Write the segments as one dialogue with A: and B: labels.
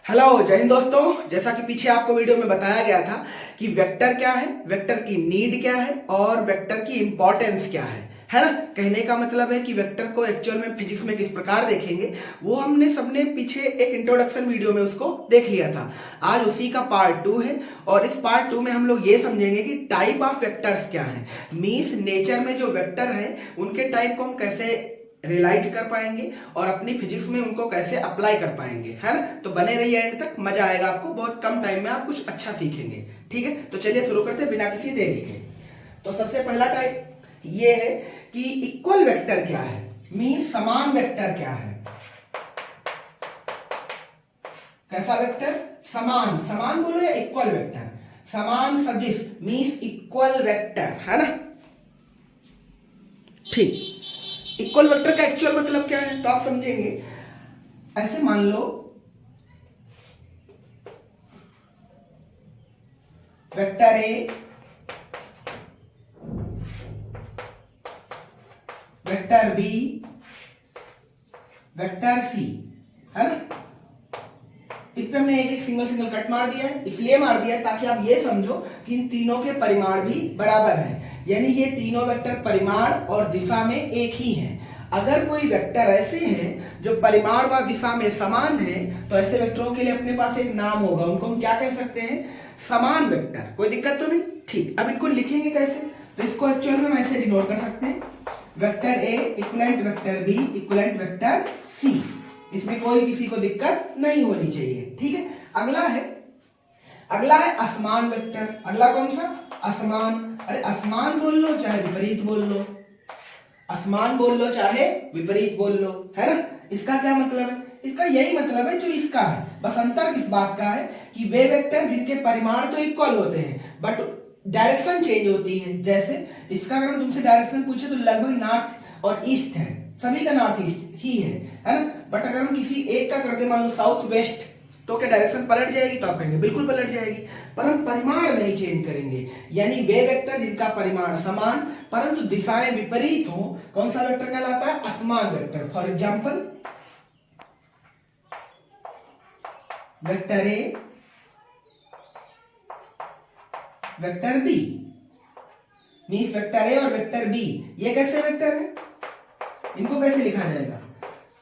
A: Hello जय हिंद दोस्तों। जैसा कि पीछे आपको वीडियो में बताया गया था कि वेक्टर क्या है, वेक्टर की नीड क्या है और वेक्टर की इंपॉर्टेंस क्या है ना। कहने का मतलब है कि वेक्टर को एक्चुअल में फिजिक्स में किस प्रकार देखेंगे वो हमने सबने पीछे एक इंट्रोडक्शन वीडियो में उसको देख लिया था। आज उसी का पार्ट 2 है और इस पार्ट 2 में हम लोग ये समझेंगे कि टाइप ऑफ वेक्टर्स क्या है, मीन्स नेचर में जो वेक्टर है उनके टाइप को हम कैसे रियलाइज कर पाएंगे और अपनी फिजिक्स में उनको कैसे अप्लाई कर पाएंगे, है ना। तो बने रहिए एंड तक, मजा आएगा आपको। बहुत कम टाइम में आप कुछ अच्छा सीखेंगे। ठीक है, तो चलिए शुरू करते हैं बिना किसी देरी के। तो सबसे पहला टाइप ये है कि इक्वल वेक्टर क्या है, मीन्स समान वेक्टर क्या है। कैसा वेक्टर? समान। समान बोलो या इक्वल वेक्टर? समान सदिश मीन्स इक्वल वेक्टर, है ना। ठीक, इक्वल वेक्टर का एक्चुअल मतलब क्या है तो आप समझेंगे। ऐसे मान लो vector A, vector B, vector C, है ना। इस पे हमने एक एक सिंगल कट मार दिया है। इसलिए मार दिया है ताकि आप ये समझो कि इन तीनों के परिमाण भी बराबर है, यानी ये तीनों वेक्टर परिमाण और दिशा में एक ही हैं। अगर कोई वेक्टर ऐसे हैं जो परिमाण व दिशा में समान है तो ऐसे वेक्टरों के लिए अपने पास एक नाम होगा, उनको हम क्या कह सकते हैं? समान वेक्टर। कोई दिक्कत तो नहीं? ठीक, अब इनको लिखेंगे कैसे? तो इसको एक्चुअल में हम ऐसे डिनोट कर सकते हैं, vector A equivalent vector B equivalent vector C. इसमें कोई किसी को दिक्कत नहीं होनी चाहिए। ठीक है, अगला है असमान वेक्टर। अगला कौन सा? असमान। अरे असमान बोल लो चाहे विपरीत बोल लो, असमान बोल लो चाहे विपरीत बोल लो, है ना। इसका क्या मतलब है? इसका यही मतलब है जो इसका है, बस अंतर किस बात का है कि वे वेक्टर जिनके परिमाण तो इक्वल होते हैं बट डायरेक्शन चेंज होती है। जैसे इसका अगर हम तुमसे डायरेक्शन पूछे तो लगभग नॉर्थ और ईस्ट है, सभी का नॉर्थ ईस्ट ही है ना। बट अगर हम किसी एक का कर दे मान लो साउथ वेस्ट, तो क्या डायरेक्शन पलट जाएगी? तो आप कहेंगे बिल्कुल पलट जाएगी। पर हम परिमाण नहीं चेंज करेंगे, यानी वे वेक्टर जिनका परिमाण समान परंतु दिशाएं विपरीत हो, कौन सा वेक्टर कहलाता है? असमान vector. For example vector A, vector B, means vector A और वेक्टर बी ये कैसे वेक्टर है? इनको कैसे लिखा जाएगा?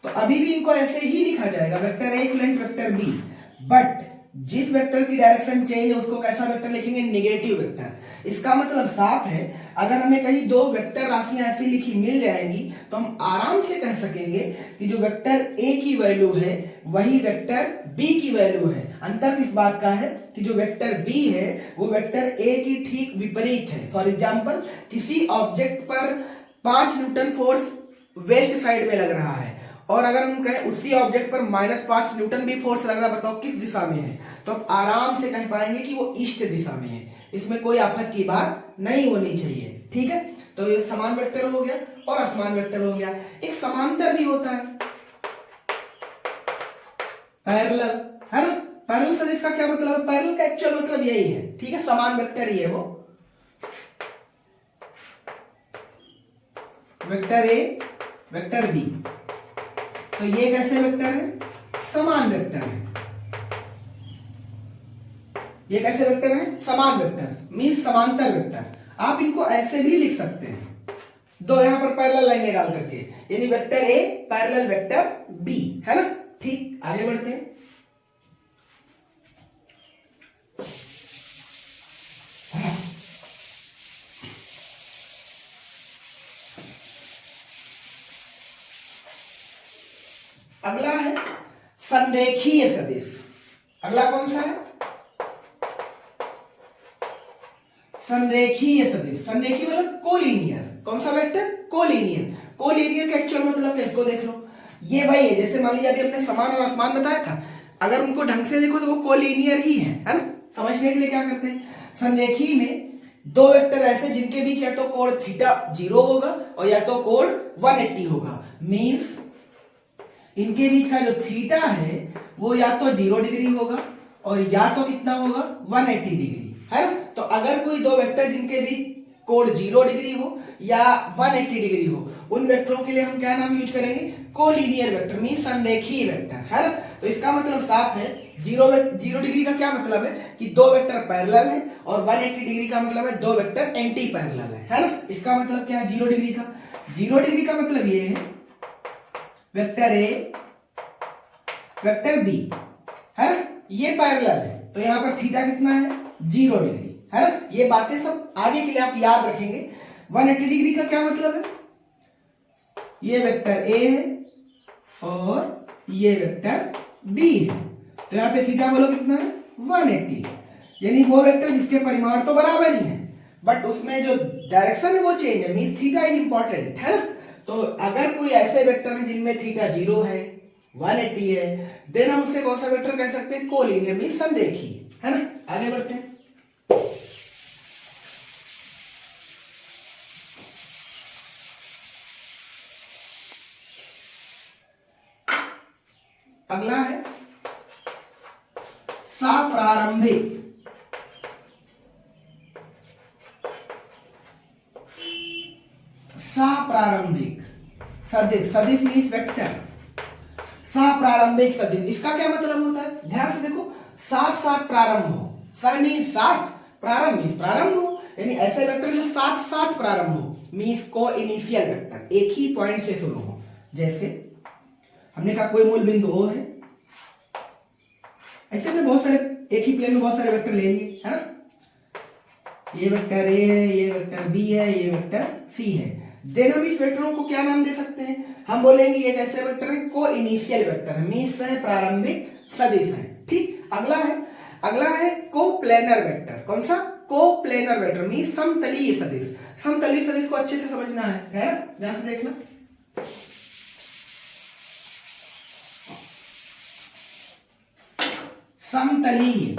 A: तो अभी भी इनको ऐसे ही लिखा जाएगा, vector A equivalent vector B. But जिस वेक्टर की डायरेक्शन चेंज है उसको कैसा वेक्टर लिखेंगे? Negative vector. इसका मतलब साफ है, अगर हमें कहीं दो वेक्टर राशियां ऐसी लिखी मिल जाएंगी तो हम आराम से कह सकेंगे कि जो वेक्टर ए की वैल्यू है वही वेक्टर बी की वैल्यू है। अंतर किस बात का है कि जो वेक्टर बी है वो वेक्टर ए की ठीक विपरीत है। फॉर एग्जाम्पल किसी ऑब्जेक्ट पर 5 न्यूटन फोर्स वेस्ट साइड में लग रहा है और अगर हम कहें उसी ऑब्जेक्ट पर -5 न्यूटन भी फोर्स लग रहा है, बताओ किस दिशा में है? तो आप आराम से कह पाएंगे कि वो ईस्ट दिशा में है। इसमें कोई आफत की बात नहीं होनी चाहिए। ठीक है, तो ये समान वेक्टर हो गया और असमान वेक्टर हो गया। एक समांतर भी होता है, पैरेलल, है ना। पैरेलल सदिश का क्या मतलब है? पैरेलल का एक्चुअल मतलब यही है। ठीक है, समान वेक्टर ही है वो। वेक्टर ए वेक्टर बी, तो ये कैसे वेक्टर है? समान वेक्टर है। ये कैसे वेक्टर है? समान वेक्टर मीन्स समांतर वेक्टर। आप इनको ऐसे भी लिख सकते हैं, दो यहां पर पैरेलल लाइनें डाल करके, यानी vector A parallel vector B, है ना। ठीक, आगे बढ़ते हैं। अगला है संरेखीय सदिश। अगला कौन सा है? संरेखीय सदिश। संरेखीय मतलब कोलिनियर। कौन सा वेक्टर? कोलिनियर। कोलिनियर का एक्चुअल मतलब क्या? इसको देख लो, ये वही है जैसे मान लीजिए अभी हमने समान और असमान बताया था, अगर उनको ढंग से देखो तो वो कोलिनियर ही है ना। समझने के लिए क्या करते हैं, संरेखीय में दो वेक्टर ऐसे जिनके बीच या तो कोण थीटा 0 होगा और या तो कोण 180 होगा। मीन्स इनके बीच का जो थीटा है वो या तो 0 डिग्री होगा और या तो कितना होगा? 180 डिग्री, है ना। तो अगर कोई दो वेक्टर जिनके बीच कोण 0 डिग्री हो या 180 डिग्री हो, उन वेक्टरों के लिए हम क्या नाम यूज करेंगे, कोलिनियर वेक्टर मीन संरेखीय वेक्टर है ना। तो इसका मतलब साफ है, 0 डिग्री का क्या मतलब है कि दो वेक्टर पैरेलल है, और 180 डिग्री का मतलब है दो वेक्टर एंटी पैरेलल है ना। इसका मतलब क्या है 0 डिग्री का, 0 डिग्री का मतलब ये है वेक्टर ए वेक्टर बी है ना, ये पैरेलल है, तो यहां पर थीटा कितना है 0 डिग्री है ना। ये बातें सब आगे के लिए आप याद रखेंगे। 180 डिग्री का क्या मतलब है, ये वेक्टर ए है और ये वेक्टर बी है, तो यहां पे थीटा बोलो कितना है 180, यानी वो वेक्टर जिसके परिमाण तो बराबर ही है बट उसमें जो डायरेक्शन है वो चेंज है, मींस थीटा इज इंपॉर्टेंट है ना। तो अगर कोई ऐसे वेक्टर है जिनमें थीटा 0 है 180 है, देन हम उसे कौन सा वेक्टर कह सकते हैं, कोलिनियर मींस संरेखीय है ना। आगे बढ़ते हैं। अगला है सप्रारंभिक सप्रारंभिक सदिश, सदिश मींस वेक्टर, सप्रारंभिक सदिश, इसका क्या मतलब होता है, ध्यान से देखो, साथ साथ प्रारंभ हो, स मींस साथ, प्रारंभ मींस प्रारंभ हो, यानी ऐसे वेक्टर जो साथ साथ प्रारंभ हो, मींस को इनिशियल वेक्टर, एक ही पॉइंट से शुरू हो। जैसे हमने कहा कोई मूल बिंदु O है, ऐसे हमने बहुत सारे एक ही प्लेन में बहुत सारे वेक्टर ले लिए है ना, ये वेक्टर ए है, ये वेक्टर बी है, ये वेक्टर सी है, देन हम इस वेक्टरों को क्या नाम दे सकते हैं, हम बोलेंगे ये कैसे वेक्टर है, को इनिशियल वेक्टर है, मींस है प्रारंभिक सदिश है। ठीक, अगला है को प्लेनर वेक्टर, कौन सा, को प्लेनर वेक्टर मींस समतलीय सदिश, समतलीय सदिश को अच्छे से समझना है ना, ध्यान से देखना। समतलीय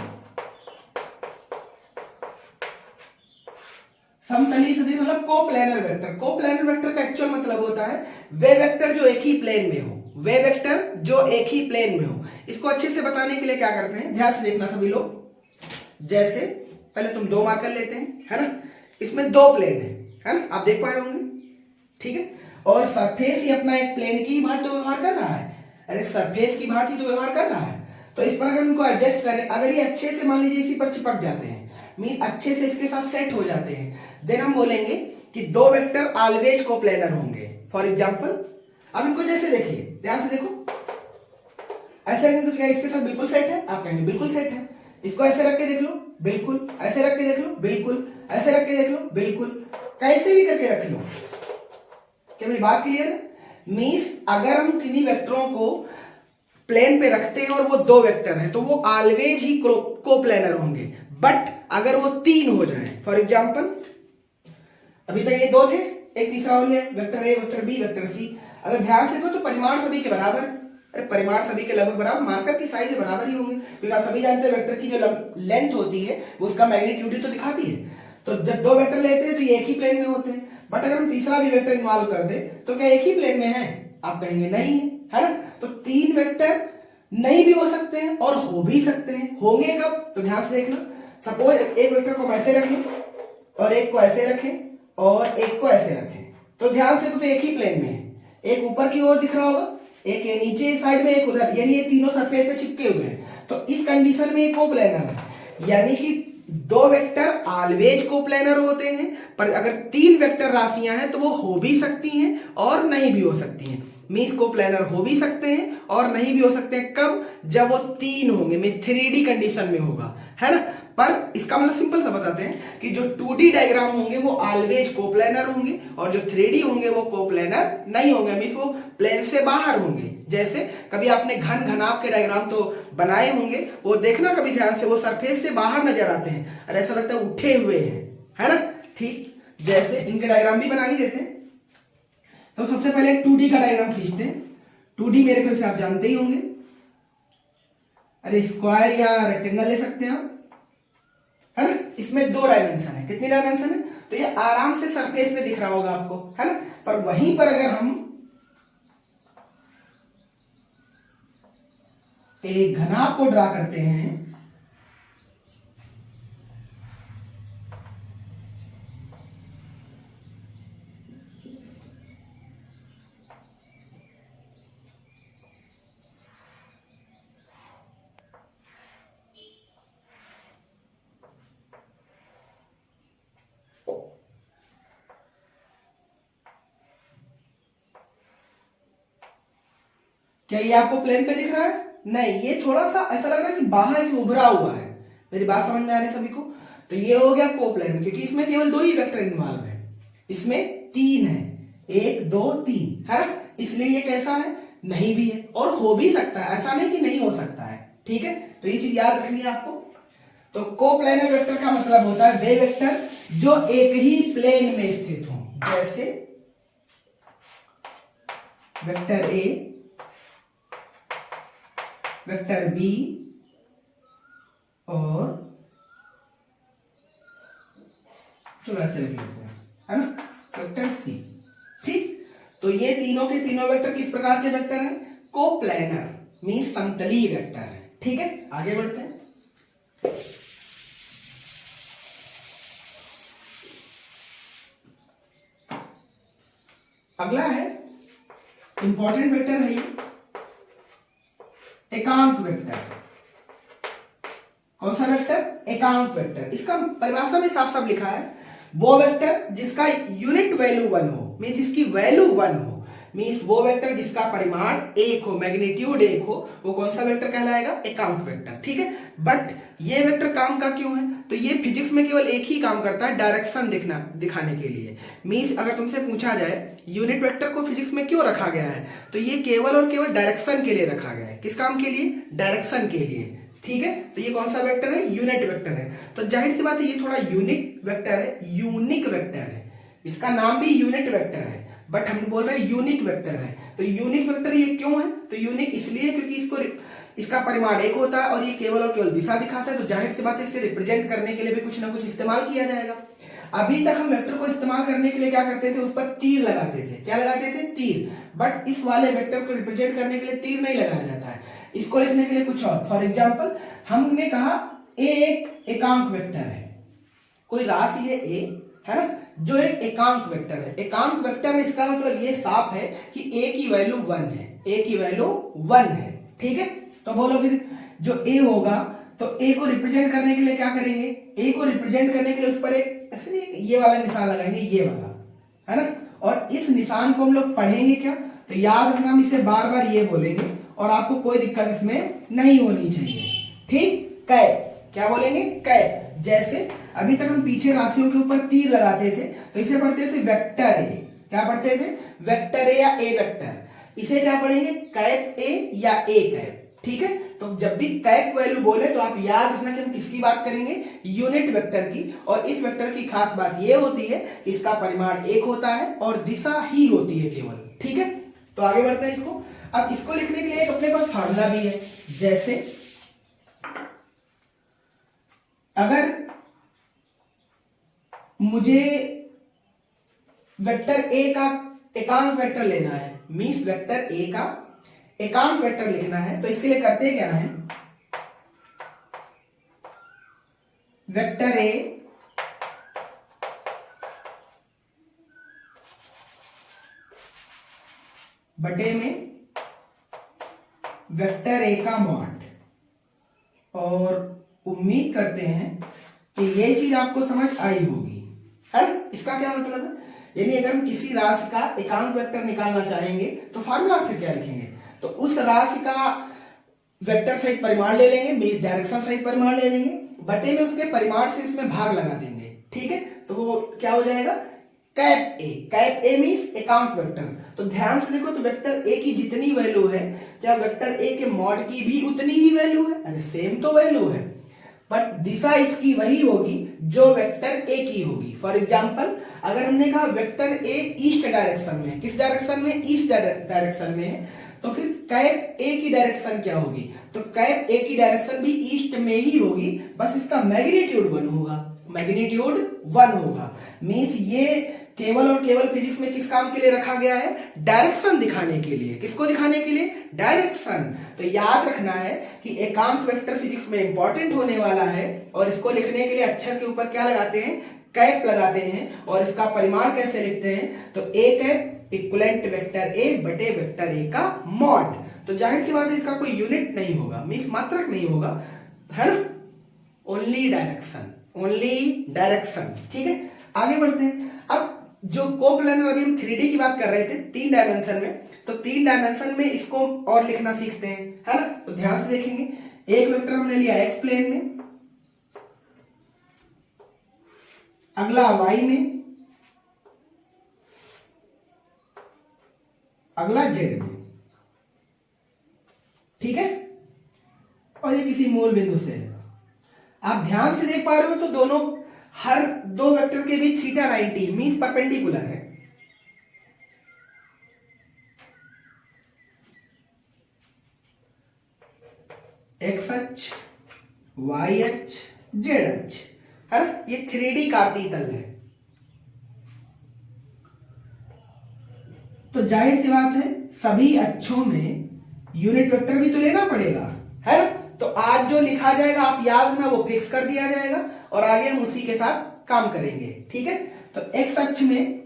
A: सदिश मतलब कोप्लेनर वेक्टर, कोप्लेनर वेक्टर का एक्चुअल मतलब होता है वे वेक्टर जो एक ही प्लेन में हो, वे वेक्टर जो एक ही प्लेन में हो। इसको अच्छे से बताने के लिए क्या करते हैं, ध्यान से देखना सभी लोग। जैसे पहले तुम दो मार्कर लेते हैं है ना, इसमें दो प्लेन है ना, आप देख पा रहे होंगे, ठीक है, और सरफेस ही अपना एक प्लेन की भांति तो व्यवहार कर रहा है, अरे सरफेस की भांति तो व्यवहार कर रहा है। तो इस पर अगर उनको एडजस्ट करें, अगर ये अच्छे से मान लीजिए इसी पर चिपक जाते हैं, मीन अच्छे से इसके साथ सेट हो जाते हैं, देन हम बोलेंगे कि दो वेक्टर ऑलवेज कोप्लेनर होंगे। फॉर एग्जांपल अब इनको जैसे देखिए, ध्यान से देखो, ऐसे रखेंगे तो क्या इसके साथ बिल्कुल सेट है, आप कहेंगे बिल्कुल सेट है। इसको ऐसे रख के देख लो, बिल्कुल, ऐसे रख के देख लो, बिल्कुल, ऐसे रख के देख लो, बिल्कुल, कैसे भी करके रख लो। क्या मेरी बात क्लियर है? मींस अगर हम किन्हीं वेक्टरों को प्लेन पे रखते हैं और वो दो वेक्टर हैं तो वो ऑलवेज ही कोप्लेनर होंगे, बट अगर वो तीन हो जाए, फॉर एग्जांपल अभी तक ये दो थे, एक तीसरा और लिया, vector A vector B vector C, अगर ध्यान से देखो तो परिमाण सभी के बराबर, अरे परिमाण सभी के लगभग बराबर, मार्कर की साइज बराबर ही होंगे, क्योंकि आप सभी जानते हैं वेक्टर की जो लेंथ होती है वो उसका मैग्नीट्यूड ही तो दिखाती है। तो जब दो वेक्टर लेते हैं तो ये एक ही प्लेन में होते हैं, बट अगर हम तीसरा भी वेक्टर इन्वॉल्व कर दे तो क्या एक ही प्लेन में है, आप कहेंगे नहीं है ना। तो तीन वेक्टर नहीं भी हो सकते हैं और हो भी सकते हैं, होंगे कब, तो ध्यान से देखना, सपोज एक वेक्टर को ऐसे रखें और एक को ऐसे रखें और एक को ऐसे रखें, तो ध्यान से तो एक ही प्लेन में है, एक ऊपर की ओर दिख रहा होगा, एक नीचे साइड में, एक उधर, यानी ये तीनों सरफेस पे चिपके हुए हैं, तो इस कंडीशन में ये कोप्लेनर है, यानी कि दो वेक्टर ऑलवेज कोप्लेनर होते हैं, पर अगर तीन वेक्टर राशियां हैं तो वो हो भी सकती हैं और नहीं भी हो सकती हैं, मींस कोप्लेनर हो भी सकते हैं और नहीं भी हो सकते हैं, कब, जब वो तीन होंगे, मींस 3D कंडीशन में होगा है ना। पर इसका मतलब सिंपल सा बताते हैं कि जो 2D डायग्राम होंगे वो ऑलवेज कोप्लेनर होंगे और जो 3D होंगे वो कोप्लेनर नहीं होंगे, मींस वो प्लेन से बाहर होंगे। जैसे कभी आपने घन घनाभ के डायग्राम तो बनाए होंगे, वो देखना कभी ध्यान से, वो सरफेस से बाहर नजर आते हैं और ऐसा लगता है उठे हुए हैं, है ना। ठीक, जैसे इनके डायग्राम भी बना ही देते हैं। तो सबसे पहले एक 2D का डायग्राम खींचते हैं। 2D मेरे ख्याल से आप जानते ही होंगे, अरे स्क्वायर या रेक्टेंगल ले सकते हैं आप, है ना। इसमें दो डायमेंशन है, कितनी डायमेंशन है, तो ये आराम से सरफेस पे दिख रहा होगा आपको, है ना। पर वहीं पर अगर हम एक घनाभ को ड्रा करते हैं, क्या ये आपको प्लेन पे दिख रहा है? नहीं, ये थोड़ा सा ऐसा लग रहा है कि बाहर की उभरा हुआ है। मेरी बात समझ में आ रही है सभी को? तो ये हो गया कोप्लेनर, क्योंकि इसमें केवल 2 ही वेक्टर इन्वॉल्व है, इसमें 3 है, 1 2 3 है ना, इसलिए ये कैसा है? नहीं भी है, और हो भी सकता है, ऐसा नहीं कि नहीं हो सकता है। ठीक है, तो ये चीज याद रखनी है आपको। तो कोप्लेनर वेक्टर का मतलब होता है वे वेक्टर जो एक ही प्लेन में स्थित हो, जैसे वेक्टर ए, वेक्टर बी और चलो ऐसे लिख लेते हैं, है ना, वेक्टर सी। ठीक, तो ये तीनों के तीनों वेक्टर किस प्रकार के वेक्टर हैं? कोप्लेनर, मींस समतलीय वेक्टर है। ठीक है, आगे बढ़ते हैं। अगला है इंपॉर्टेंट वेक्टर है ये एकांक वेक्टर। कौन सा वेक्टर? एकांक वेक्टर। इसका परिभाषा में साफ साफ लिखा है वो वेक्टर जिसका यूनिट वैल्यू 1 हो, मींस जिसकी वैल्यू 1 हो, मींस वो वेक्टर जिसका परिमाण 1 हो, मैग्नीट्यूड 1 हो, वो कौन सा वेक्टर कहलाएगा? एकांक वेक्टर। ठीक है, बट ये वेक्टर काम का क्यों है? तो ये फिजिक्स में केवल एक ही काम करता है, डायरेक्शन दिखाने के लिए। मींस अगर तुमसे पूछा जाए यूनिट वेक्टर को फिजिक्स में क्यों रखा गया है, तो ये केवल और केवल डायरेक्शन के लिए रखा गया है। किस काम के लिए? डायरेक्शन के लिए। ठीक है, तो ये कौन सा वेक्टर है? यूनिट वेक्टर है। तो जाहिर सी बात है ये थोड़ा यूनिक वेक्टर है, यूनिक वेक्टर है, इसका नाम भी यूनिट वेक्टर है, बट हम बोल रहे हैं यूनिक वेक्टर है। तो यूनिक वेक्टर ये क्यों है? तो यूनिक इसलिए क्योंकि इसका परिमाण 1 होता है और ये केवल और केवल दिशा दिखाता है, तो जाहिर सी बात है इसे रिप्रेजेंट करने के लिए भी कुछ ना कुछ इस्तेमाल किया जाएगा। अभी तक हम वेक्टर को इस्तेमाल करने के लिए क्या करते थे? उस पर तीर लगाते थे। क्या लगाते थे? तीर। बट इस वाले वेक्टर को रिप्रेजेंट करने के लिए तीर नहीं लगाया जाता है, इसको लिखने के लिए कुछ और। फॉर एग्जाम्पल हमने कहा ए एक एकांक वेक्टर है, कोई राशि है ए, है ना, जो एक एकांक वेक्टर है। एकांक वेक्टर है, इसका मतलब ये साफ है कि ए की वैल्यू 1 है, ए की वैल्यू 1 है। ठीक है, तो बोलो फिर जो ए होगा, तो ए को रिप्रेजेंट करने के लिए क्या करेंगे? ए को रिप्रेजेंट करने के लिए उस पर एक ऐसे ये वाला निशान लगाएंगे, ये वाला, है ना, और इस निशान को हम लोग पढ़ेंगे क्या? तो याद रखना, हम इसे बार बार ये बोलेंगे और आपको कोई दिक्कत इसमें नहीं होनी चाहिए। ठीक, कै, क्या बोलेंगे? कै। जैसे अभी तक हम पीछे राशियों के ऊपर तीर लगाते थे, तो इसे पढ़ते थे वेक्टर ए। क्या पढ़ते थे? वेक्टर ए या ए वेक्टर। इसे क्या पढ़ेंगे? कैप ए या ए कैप। ठीक है, तो जब भी कैप वैल्यू बोले तो आप याद रखना कि हम किसकी बात करेंगे? यूनिट वेक्टर की। और इस वेक्टर की खास बात ये होती है इसका परिमाण 1 होता है और दिशा ही होती है केवल। ठीक है, तो आगे बढ़ते हैं इसको। अब इसको लिखने के लिए एक अपने पास फार्मूला भी है। जैसे अगर मुझे वेक्टर ए का एकांक वेक्टर लेना है, मींस वेक्टर ए का एकांक वेक्टर लिखना है, तो इसके लिए करते क्या है? वेक्टर ए बटे में वेक्टर ए का मॉड, और उम्मीद करते हैं कि ये चीज आपको समझ आई होगी। है, इसका क्या मतलब है? यानी अगर हम किसी राशि का एकांक वेक्टर निकालना चाहेंगे तो फार्मूला फिर क्या लिखेंगे? तो उस राशि का वेक्टर सहित परिमाण ले लेंगे, मींस डायरेक्शन सहित परिमाण ले लेंगे, बटे में उसके परिमाण से इसमें भाग लगा देंगे। ठीक है, तो वो क्या हो जाएगा? Cap A. Cap A means एकांक वेक्टर। तो ध्यान से देखो, तो वेक्टर ए की जितनी वैल्यू है, क्या वेक्टर ए के मॉड की भी उतनी ही वैल्यू है? अरे सेम तो वैल्यू है, बट दिशा इसकी वही होगी जो वेक्टर ए की होगी। फॉर एग्जाम्पल अगर हमने कहा वेक्टर ए ईस्ट डायरेक्शन में, किस डायरेक्शन में? ईस्ट डायरेक्शन में है, तो फिर कैप ए की डायरेक्शन क्या होगी? तो कैप ए की डायरेक्शन भी ईस्ट में ही होगी, बस इसका मैग्नीट्यूड 1 होगा, मैग्नीट्यूड 1 होगा। मींस ये केवल और केवल फिजिक्स में किस काम के लिए रखा गया है? डायरेक्शन दिखाने के लिए। किसको दिखाने के लिए? डायरेक्शन। तो याद रखना है कि एकांक वेक्टर फिजिक्स में इंपॉर्टेंट होने वाला है, और इसको लिखने के लिए अक्षर के ऊपर क्या लगाते हैं? कैप लगाते हैं। और इसका परिमाण कैसे लिखते हैं? तो A cap equivalent vector A बटे वेक्टर ए का मॉड। तो जाहिर सी बात है इसका कोई यूनिट नहीं होगा, मींस मात्रक नहीं होगा, है ना, ओनली डायरेक्शन, ओनली डायरेक्शन। ठीक है, आगे बढ़ते हैं। अब जो कोप्लानर, अभी हम 3D की बात कर रहे थे 3 डायमेंशन में, तो 3 डायमेंशन में इसको और लिखना सीखते हैं, है ना। तो ध्यान से देखेंगे, एक वेक्टर हमने लिया एक्स प्लेन में, अगला वाई में, अगला जेड में, ठीक है। और ये किसी मूल बिंदु से है। आप ध्यान से देख पा रहे हो तो दोनों, हर दो वेक्टर के बीच थीटा 90 मींस परपेंडिकुलर है। एक्स अक्ष, वाई अक्ष, जेड अक्ष, है ना। ये 3D कार्तीय तल है। तो जाहिर सी बात है सभी अक्षों में यूनिट वेक्टर भी तो लेना पड़ेगा, है ना। तो आज जो लिखा जाएगा आप याद रखना, वो फिक्स कर दिया जाएगा और आगे हम उसी के साथ काम करेंगे, ठीक है। तो एक्स अक्ष में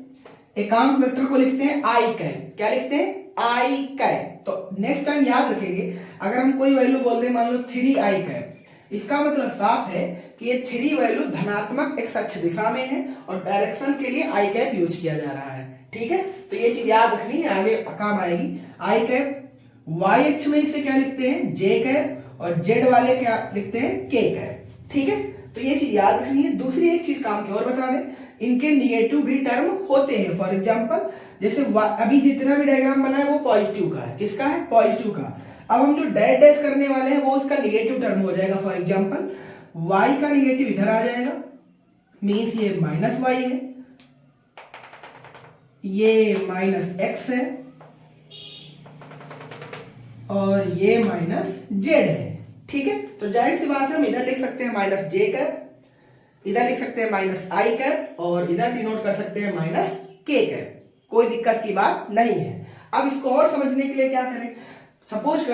A: एकांक वेक्टर को लिखते हैं आई कैप। क्या लिखते हैं? आई कैप। तो नेक्स्ट टाइम याद रखेंगे, अगर हम कोई वैल्यू बोल दें, मान लो 3 आई कैप, इसका मतलब साफ है कि ये 3 वैल्यू धनात्मक एक्स अक्ष दिशा में है और डायरेक्शन के लिए आई कैप यूज किया जा रहा है, ठीक है। तो ये चीज याद रखनी है, आगे काम आएगी। आई कैप। वाई अक्ष में इसे क्या लिखते हैं? जे कैप। और जेड वाले क्या लिखते हैं? के कैप, ठीक है। तो ये चीज याद रखनी है। दूसरी एक चीज काम की और बता दें, इनके निगेटिव भी टर्म होते हैं। फॉर एग्जांपल जैसे अभी जितना भी डायग्राम बना है वो पॉजिटिव का है। किसका है? पॉजिटिव का। अब हम जो डैश डैश करने वाले हैं वो उसका निगेटिव टर्म हो जाएगा। फॉर एग्जांपल y का निगेटिव इधर आ जाएगा, मीन्स ये माइनस वाई है, ये माइनस एक्स है और ये माइनस जेड है, ठीक है। तो जाहिर सी बात है हम इधर लिख सकते हैं माइनस जे कैप, इधर लिख सकते हैं माइनस आई कैप और इधर डिनोट कर सकते हैं माइनस के कैप। कोई दिक्कत की बात नहीं है। अब इसको और समझने के लिए क्या करें, सपोज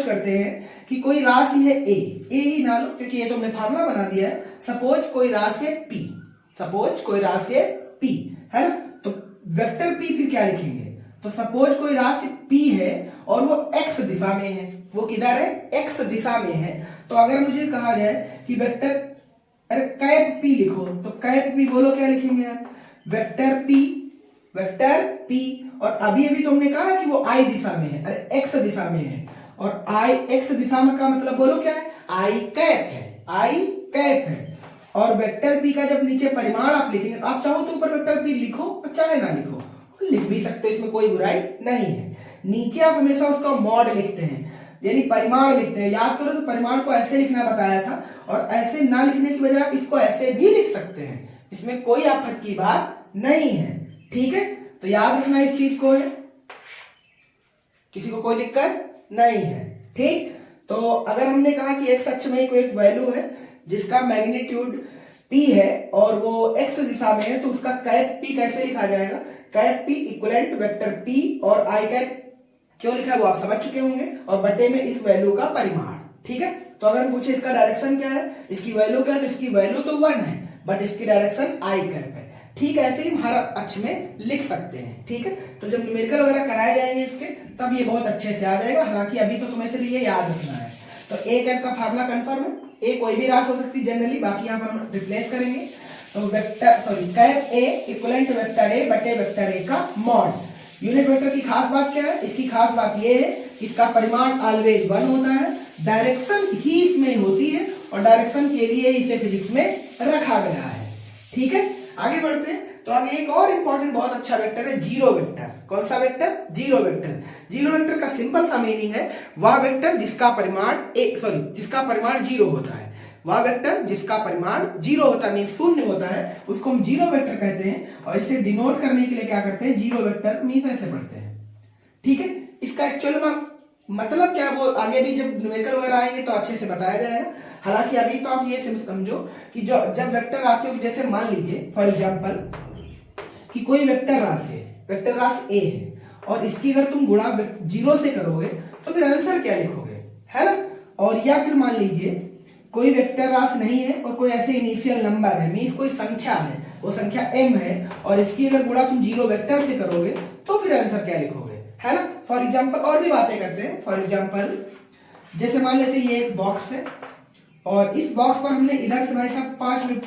A: करते हैं कि कोई राशि है ए ही ना लो क्योंकि ये तो हमने फार्मूला बना दिया है। सपोज कोई राशि है पी, है ना। तो वेक्टर पी फिर क्या लिखेंगे? तो सपोज कोई राशि पी है और वो एक्स दिशा में है। वो किधर है? एक्स दिशा में है। तो अगर मुझे कहा जाए कि वेक्टर, अरे कैप पी लिखो, तो कैप पी बोलो क्या लिखेंगे यार? Vector P. और अभी तुमने कहा कि वो आई दिशा में है, अरे एक्स दिशा में है। और आई एक्स दिशा में का मतलब बोलो क्या है? आई कैप है। और वेक्टर पी का जब नीचे परिमाण आप लिखेंगे, आप चाहो तो ऊपर वेक्टर पी लिखो और चाहे ना लिखो, लिख भी सकते हो, इसमें कोई बुराई नहीं है। नीचे आप हमेशा उसका मॉड लिखते हैं, यानी परिमाण लिखते हैं। याद करो तो परिमाण को ऐसे लिखना बताया था, और ऐसे ना लिखने की बजाय आप इसको ऐसे भी लिख सकते हैं, इसमें कोई आफत की बात नहीं है, ठीक है। तो याद रखना इस चीज को है, किसी को कोई दिक्कत नहीं है, ठीक। तो अगर हमने कहा कि एक्स अक्ष में कोई एक वैल्यू है जिसका मैग्नीट्यूड p है और वो x दिशा में है, तो उसका कैप p कैसे लिखा जाएगा? Cap p equivalent vector p और i कैप क्यों लिखा है वो आप समझ चुके होंगे, और बटे में इस वैल्यू का परिमाण, ठीक है। तो अगर पूछे इसका डायरेक्शन क्या है, इसकी वैल्यू क्या है, तो इसकी वैल्यू तो 1 है बट इसकी डायरेक्शन i कैप है, ठीक। ऐसे ही हम हर अक्ष में लिख सकते हैं, ठीक है। तो जब न्यूमेरिकल वगैरह कराए जाएंगे इसके, तब ये बहुत अच्छे से आ जाएगा। हालांकि अभी तो तुम्हें सिर्फ ये याद रखना है। तो ए कैप का फार्मूला कंफर्म है, ए कोई भी राशि हो सकती है जनरली, बाकी यहाँ पर हम रिप्लेस करेंगे। तो cap A equivalent vector A बटे वेक्टर ए का मॉड। यूनिट वेक्टर की खास बात क्या है? इसकी खास बात ये है कि इसका परिमाण ऑलवेज 1 होता है, डायरेक्शन ही इसमें होती है और डायरेक्शन के लिए इसे फिजिक्स में रखा गया है, ठीक है। आगे बढ़ते हैं। तो आगे एक और इंपॉर्टेंट बहुत अच्छा वेक्टर है, जीरो वेक्टर। कौन सा vector? Zero vector. Zero vector का सिंपल सा मीनिंग है वह वेक्टर जिसका परिमाण जीरो होता है। वह वेक्टर जिसका परिमाण जीरो होता है, मीन शून्य होता है, उसको हम जीरो वेक्टर कहते हैं। और इसे डिनोट करने के लिए क्या करते हैं? जीरो वेक्टर मीन ऐसे पढ़ते हैं, ठीक है। इसका एक्चुअल में मतलब क्या, वो आगे भी जब न्यूमेरिकल वगैरह आएंगे तो अच्छे से बताया जाएगा। हालांकि अभी तो आप ये समझो कि जब वेक्टर राशियों, जैसे मान लीजिए फॉर एग्जांपल कि कोई वेक्टर राशि है, वेक्टर राशि ए है, और इसकी अगर तुम गुणा 0 से करोगे तो फिर आंसर क्या लिखोगे, है ना। और या फिर मान लीजिए कोई वेक्टर राशि नहीं है और कोई ऐसे इनिशियल नंबर है, मीन्स कोई संख्या है, वो संख्या m है, और इसकी अगर गुणा तुम 0 वेक्टर से करोगे तो फिर आंसर क्या लिखोगे, है ना। फॉर एग्जांपल और भी बातें करते हैं। फॉर एग्जांपल जैसे मान लेते हैं ये एक बॉक्स है और इस बॉक्स पर हमने इधर से भाई साहब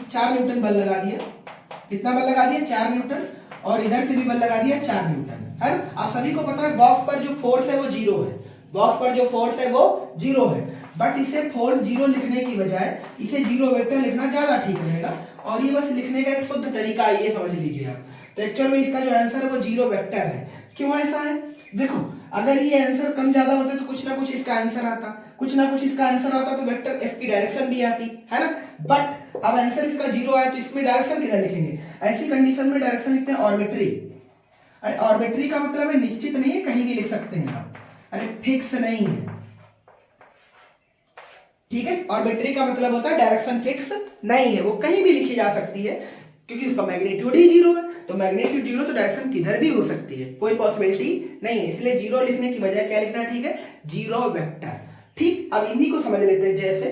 A: 4 न्यूटन बल लगा दिया। कितना बल लगा दिया? 4 न्यूटन। और इधर से भी बल लगा दिया 4 न्यूटन, है ना। आप सभी को पता है बॉक्स पर जो फोर्स है वो 0 है, बॉक्स पर जो फोर्स है वो 0 है, बट इसे फोर्स 0 लिखने की बजाय इसे 0 वेक्टर लिखना ज्यादा ठीक रहेगा, और ये बस लिखने का एक शुद्ध तरीका है, ये समझ लीजिए आप। तो एक्चुअल में इसका जो आंसर है वो 0 वेक्टर है। क्यों ऐसा है? देखो, अगर ये आंसर कम ज्यादा होता तो कुछ ना कुछ इसका आंसर आता, कुछ ना कुछ इसका आंसर आता तो वेक्टर एफ की डायरेक्शन भी आती, है ना। बट अब आंसर इसका 0 आया तो इसमें डायरेक्शन किधर लिखेंगे? ऐसी कंडीशन में डायरेक्शन लिखते हैं ऑर्बिट्री। अरे ऑर्बिट्री का मतलब है निश्चित नहीं है, कहीं भी लिख सकते हैं आप। अरे फिक्स नहीं है, ठीक है। ऑर्बिट्री का मतलब होता है डायरेक्शन फिक्स नहीं है, वो कहीं भी लिखी जा सकती है, क्योंकि उसका मैग्नीट्यूड ही 0 है। तो मैग्नीट्यूड 0 तो डायरेक्शन किधर भी हो सकती है, कोई पॉसिबिलिटी नहीं है। इसलिए 0 लिखने की बजाय क्या लिखना ठीक है? 0 वेक्टर। ठीक, अब इन्हीं को समझ लेते हैं। जैसे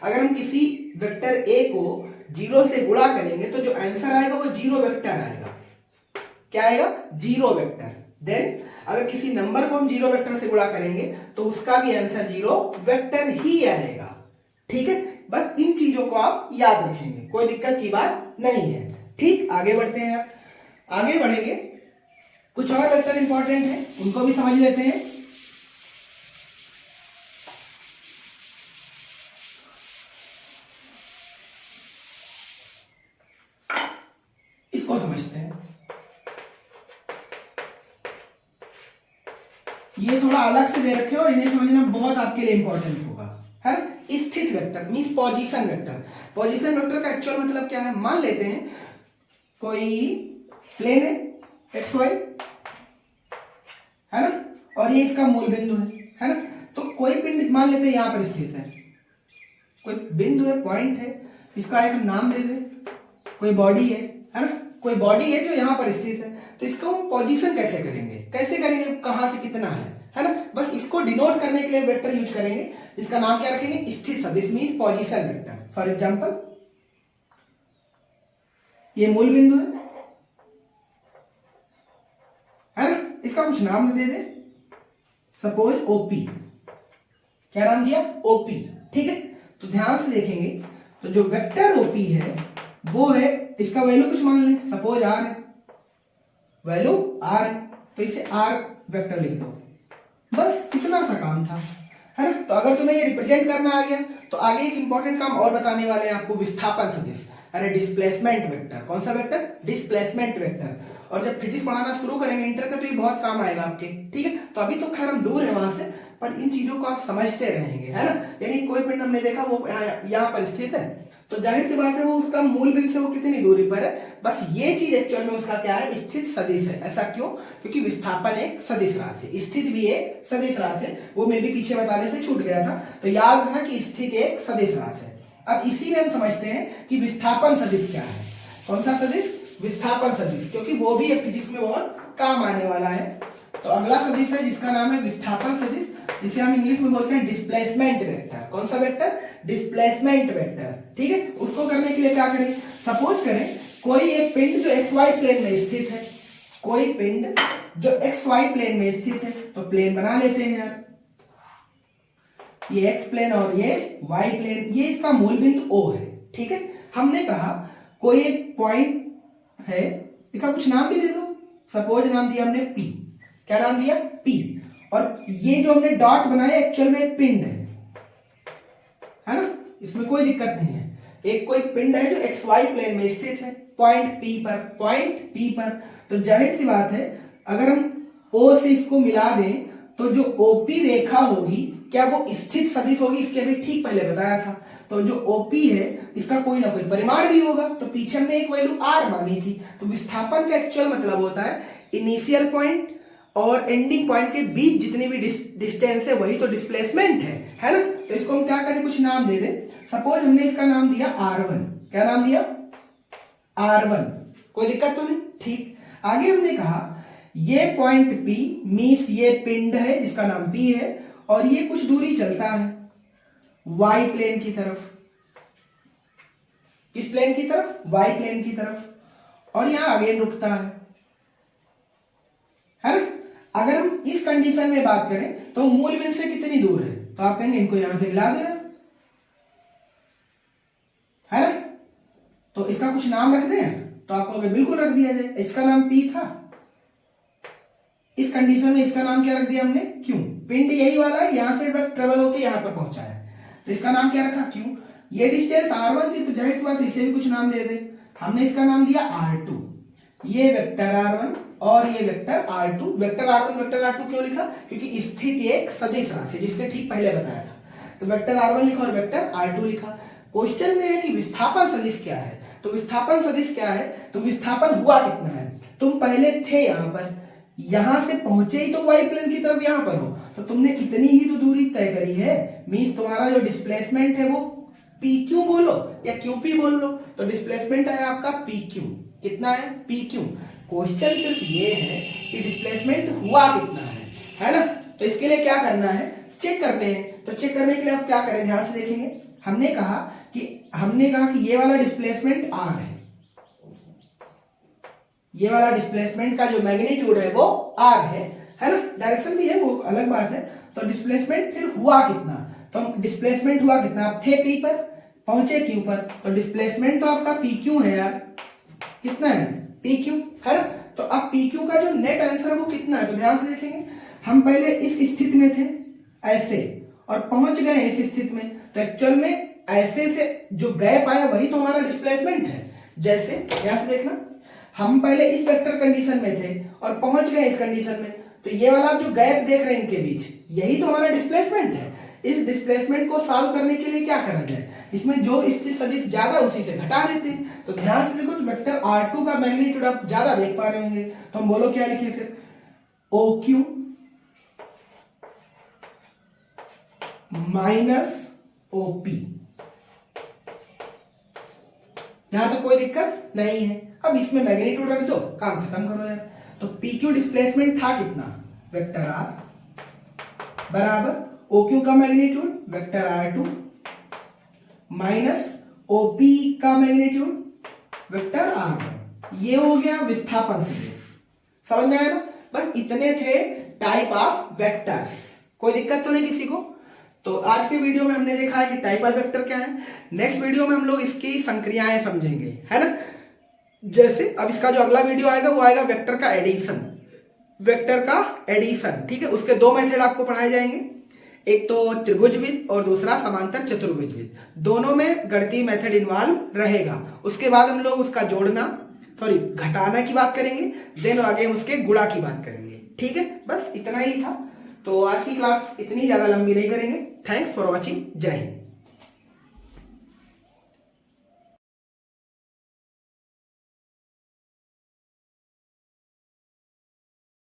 A: अगर हम किसी वेक्टर ए को 0 से गुणा करेंगे तो जो आंसर आएगा वो 0 वेक्टर आएगा। क्या आएगा? 0 वेक्टर। देन अगर किसी नंबर को हम 0 वेक्टर से गुणा करेंगे तो उसका भी आंसर 0 वेक्टर ही आएगा। ठीक है, बस इन चीजों को आप याद रखेंगे, कोई दिक्कत की बात नहीं है। ठीक, आगे बढ़ते हैं। आप आगे बढ़ेंगे, कुछ और वेक्टर इंपॉर्टेंट है, उनको भी समझ लेते हैं। इसको समझते हैं। ये थोड़ा अलग से दे रखे और इन्हें समझना बहुत आपके लिए इंपॉर्टेंट होगा, है। स्थित vector means position vector. Position vector का एक्चुअल मतलब क्या है? मान लेते हैं कोई प्लेन है एक्स वाई, है ना, और ये इसका मूल बिंदु है ना। तो कोई पिंड मान लेते हैं यहां पर स्थित है, कोई बिंदु है, पॉइंट है, इसका एक नाम दे दे, कोई बॉडी है ना, कोई बॉडी है जो यहाँ पर स्थित है। तो इसको हम पोजीशन कैसे करेंगे? कैसे करेंगे? कहां से कितना है ना। बस इसको डिनोट करने के लिए वेक्टर यूज करेंगे, जिसका नाम क्या रखेंगे? स्थित सदिश means position vector. For example ये मूल बिंदु है ना, इसका कुछ नाम दे दे, सपोज ओपी। क्या नाम दिया? ओपी। ठीक है, तो ध्यान से देखेंगे तो जो वेक्टर ओपी है वो है, इसका वैल्यू कुछ मान लें, सपोज आर है, वैल्यू आर है, तो इसे आर वेक्टर लिख दो। बस इतना सा काम था, है ना। तो अगर तुम्हें ये रिप्रेजेंट करना आ गया तो आगे एक इंपॉर्टेंट काम और बताने वाले हैं आपको, विस्थापन सदिश। अरे डिस्प्लेसमेंट वेक्टर। कौन सा वेक्टर? Displacement vector. और जब फिजिक्स पढ़ाना शुरू करेंगे इंटर का तो ये बहुत काम आएगा आपके। ठीक है, तो अभी तो खैर हम दूर है वहां से, पर इन चीजों को आप समझते रहेंगे, है ना। यानी कोई पिंड हमने देखा वो यहाँ पर स्थित है, तो जाहिर सी बात है वो उसका मूल बिंदु से वो कितनी दूरी पर है। बस ये चीज एक्चुअल में उसका क्या है? स्थित सदिश है। ऐसा क्यों? क्योंकि विस्थापन एक सदिश राशि, स्थित भी एक सदिश राशि है, वो मैं भी पीछे बताने से छूट गया था, तो याद रखना कि स्थित एक सदिश राशि है। अब इसी में हम समझते हैं कि विस्थापन सदिश क्या है। कौन सा सदिश? विस्थापन सदिश, क्योंकि वो भी फिजिक्स में बहुत काम आने वाला है। तो अगला सदिश है जिसका नाम है विस्थापन सदिश, जिसे हम इंग्लिश में बोलते हैं डिस्प्लेसमेंट वेक्टर। कौन सा वेक्टर? Displacement vector. ठीक है, उसको करने के लिए क्या करें? सपोज करें कोई एक पिंड जो एक्स वाई प्लेन में स्थित है, कोई पिंड जो एक्स वाई प्लेन में स्थित है, तो प्लेन बना लेते हैं यार, ये एक्स प्लेन और ये वाई प्लेन, ये इसका मूल बिंदु ओ है। ठीक है, हमने कहा कोई एक पॉइंट है, इसका कुछ नाम भी दे दो, सपोज नाम दिया हमने पी। क्या नाम दिया? पी। और ये जो हमने डॉट बनाया एक्चुअल में एक पिंड है ना, इसमें कोई दिक्कत नहीं है। एक कोई पिंड है जो एक्स वाई प्लेन में स्थित है पॉइंट पी पर, पॉइंट पी पर। तो जाहिर सी बात है अगर हम ओ से इसको मिला दें तो जो ओपी रेखा होगी क्या वो स्थित सदिश होगी? इसके अभी ठीक पहले बताया था। तो जो ओपी है इसका कोई ना कोई परिमाण भी होगा, तो पीछे हमने एक वैल्यू आर मानी थी। तो विस्थापन का एक्चुअल मतलब होता है इनिशियल पॉइंट और एंडिंग पॉइंट के बीच जितनी भी डिस्टेंस है वही तो डिस्प्लेसमेंट है ना। तो इसको हम क्या करें? कुछ नाम दे दें, सपोज हमने इसका नाम दिया R1। क्या नाम दिया? R1। कोई दिक्कत तो नहीं? ठीक, आगे हमने कहा ये पॉइंट P मींस ये पिंड है जिसका नाम P है, और ये कुछ दूरी चलता है y प्लेन की तरफ। किस प्लेन की तरफ? y प्लेन की तरफ, और यहां अगेन रुकता है ना। अगर हम इस कंडीशन में बात करें तो मूल बिंदु से कितनी दूर है? तो आप कहेंगे इनको यहां से मिला दो यार, है ना। तो इसका कुछ नाम रख दें, तो आप कहोगे बिल्कुल रख दिया जाए, इसका नाम P था, इस कंडीशन में इसका नाम क्या रख दिया हमने, Q। पिंड यही वाला है, यहां से बस ट्रेवल होके यहां पर पहुंचा है, तो इसका नाम क्या रखा, Q। ये डिस्टेंस R1 थी, तो जाहिर सी बात है इसे भी कुछ नाम दे दे, हमने इसका नाम दिया R2। ये वेक्टर R1 और ये vector R2। Vector R1 vector R2 क्यों लिखा, क्योंकि स्थिति एक सदिश राशि जिसके ठीक पहले बताया था, तो वेक्टर R1 लिखा और वेक्टर R2 लिखा। क्वेश्चन में है कि विस्थापन सदिश क्या है, तो विस्थापन सदिश क्या है, तो विस्थापन हुआ कितना है। तुम पहले थे यहाँ पर, यहां से पहुंचे ही तो वाई प्लेन की तरफ यहां पर हो, तो तुमने इतनी ही तो दूरी तय करी है, मींस तुम्हारा जो डिस्प्लेसमेंट है वो PQ बोलो या QP बोल लो, तो डिस्प्लेसमेंट है आपका PQ। कितना है, PQ। क्वेश्चन सिर्फ ये है कि डिस्प्लेसमेंट हुआ कितना है ना। तो इसके लिए क्या करना है, चेक करने हैं, तो चेक करने के लिए आप क्या करें, ध्यान से देखेंगे। हमने कहा कि ये वाला डिस्प्लेसमेंट R है, ये वाला डिस्प्लेसमेंट का जो मैग्नीट्यूड है वो R है ना, डायरेक्शन भी है वो अलग बात है। तो डिस्प्लेसमेंट फिर हुआ कितना, तो डिस्प्लेसमेंट हुआ कितना, आप थे P पर, पहुंचे Q पर, तो डिस्प्लेसमेंट तो आपका PQ है यार, कितना है, PQ है ना। तो अब PQ का जो नेट आंसर है वो कितना है, तो ध्यान से देखेंगे। हम पहले इस स्थिति में थे ऐसे और पहुंच गए इस स्थिति में, तो एक्चुअल में ऐसे से जो गैप आया वही तो हमारा डिस्प्लेसमेंट है। जैसे यहां से देखना, हम पहले इस वेक्टर कंडीशन में थे और पहुंच गए इस कंडीशन में, तो ये वाला आप जो गैप देख रहे हैं इनके बीच, यही तो हमारा डिस्प्लेसमेंट है। इस डिस्प्लेसमेंट को सॉल्व करने के लिए क्या करा जाए, इसमें जो स्थिति सदिश ज्यादा उसी से घटा देते हैं। तो ध्यान से देखो, तो वेक्टर R2 का मैग्नीट्यूड आप ज्यादा देख पा रहे होंगे, तो हम बोलो क्या लिखे फिर, OQ माइनस OP। यहां तो कोई दिक्कत नहीं है, अब इसमें मैग्नीट्यूड रख दो, काम खत्म करो यार। तो PQ डिस्प्लेसमेंट था कितना, वेक्टर R बराबर OQ का magnitude vector R2 minus OP का मैग्नीट्यूड वेक्टर R1। ये हो गया विस्थापन सदिश, समझ में आया ना। बस इतने थे टाइप ऑफ वेक्टर्स, कोई दिक्कत तो नहीं किसी को। तो आज के वीडियो में हमने देखा है कि टाइप ऑफ वेक्टर क्या है। नेक्स्ट वीडियो में हम लोग इसकी संक्रियाएं समझेंगे, है ना। जैसे अब इसका जो अगला वीडियो आएगा वो आएगा वेक्टर का एडिशन, ठीक है। उसके दो मेथड आपको पढ़ाए जाएंगे, एक तो त्रिभुजविद और दूसरा समांतर चतुर्भुजविद। दोनों में गणितीय मेथड इन्वॉल्व रहेगा। उसके बाद हम लोग उसका घटाना की बात करेंगे, देन आगे हम उसके गुणा की बात करेंगे, ठीक है। बस इतना ही था, तो आज की क्लास इतनी ज्यादा लंबी नहीं करेंगे। थैंक्स फॉर वॉचिंग, जय हिंद।